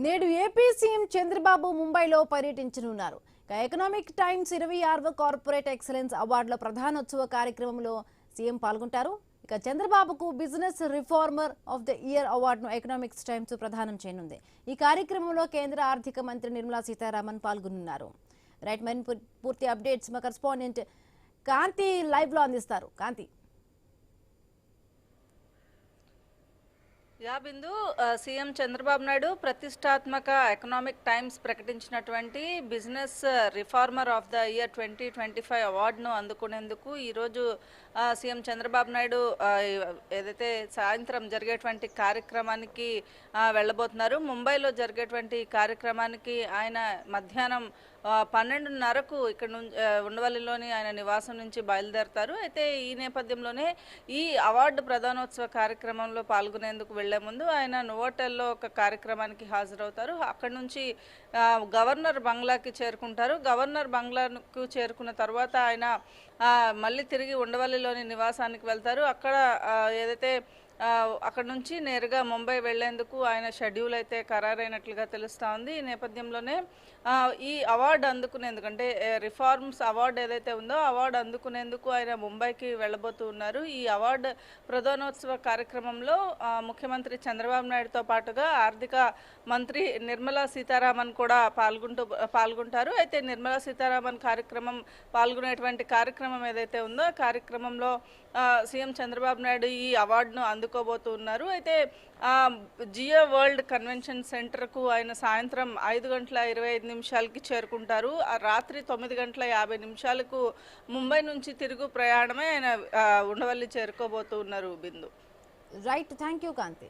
నేడు AP CM Chandrababu ముంబైలో పర్యటించనున్నారు. ఎకనామిక్ టైమ్స్ 26వ కార్పొరేట్ ఎక్సలెన్స్ అవార్డుల ప్రధానోత్సవ కార్యక్రమంలో సీఎం పాల్గొంటారు. చంద్రబాబుకు business reformer of the year అవార్డును ఎకనామిక్స్ టైమ్స్ ప్రదానం చేయనుంది. ఈ కార్యక్రమంలో కేంద్ర ఆర్థిక మంత్రి నిర్మలా సీతారామన్ పాల్గొనున్నారు. రైట్, మరి పూర్తి అప్డేట్స్ మా కరెస్పాండెంట్ కాంతి లైవ్ లో అందిస్తారు. కాంతి. బిందు, సీఎం చంద్రబాబు నాయుడు ప్రతిష్టాత్మక ఎకనామిక్ టైమ్స్ ప్రకటించినటువంటి business reformer of the year 2025 అవార్డును అందుకునేందుకు ఈరోజు సీఎం చంద్రబాబు నాయుడు ఏదైతే సాయంత్రం జరిగేటువంటి కార్యక్రమానికి వెళ్ళబోతున్నారు. ముంబైలో జరిగేటువంటి కార్యక్రమానికి ఆయన మధ్యాహ్నం 12:30కు ఇక్కడ నుంచి ఉండవల్లిలోని ఆయన నివాసం నుంచి బయలుదేరతారు. అయితే ఈ నేపథ్యంలోనే ఈ అవార్డు ప్రదానోత్సవ కార్యక్రమంలో పాల్గొనేందుకు వెళ్లే ముందు ఆయన నోవోటెల్లో ఒక కార్యక్రమానికి హాజరవుతారు. అక్కడ నుంచి గవర్నర్ బంగ్లాకి చేరుకుంటారు. గవర్నర్ బంగ్లాకు చేరుకున్న తర్వాత ఆయన మళ్ళీ తిరిగి ఉండవల్లిలోని నివాసానికి వెళ్తారు. అక్కడ ఏదైతే అక్కడ నుంచి నేరుగా ముంబై వెళ్లేందుకు ఆయన షెడ్యూల్ అయితే ఖరారైనట్లుగా తెలుస్తూ ఉంది. ఈ నేపథ్యంలోనే ఈ అవార్డు అందుకునేందుకు, అంటే రిఫార్మ్స్ అవార్డు ఏదైతే ఉందో అవార్డు అందుకునేందుకు ఆయన ముంబైకి వెళ్ళబోతూ ఉన్నారు. ఈ అవార్డు ప్రదానోత్సవ కార్యక్రమంలో ముఖ్యమంత్రి చంద్రబాబు నాయుడుతో పాటుగా ఆర్థిక మంత్రి నిర్మలా సీతారామన్ కూడా పాల్గొంటారు. అయితే నిర్మలా సీతారామన్ పాల్గొనేటువంటి కార్యక్రమం ఏదైతే ఉందో ఆ కార్యక్రమంలో సీఎం చంద్రబాబు నాయుడు ఈ అవార్డును అందుకోబోతూ ఉన్నారు. అయితే జియో వరల్డ్ కన్వెన్షన్ సెంటర్కు ఆయన సాయంత్రం 5:25 చేరుకుంటారు. రాత్రి 9:50 ముంబై నుంచి తిరుగు ప్రయాణమే ఆయన ఉండవల్లి చేరుకోబోతూ ఉన్నారు. Bindu. Right, thank you Kanthi.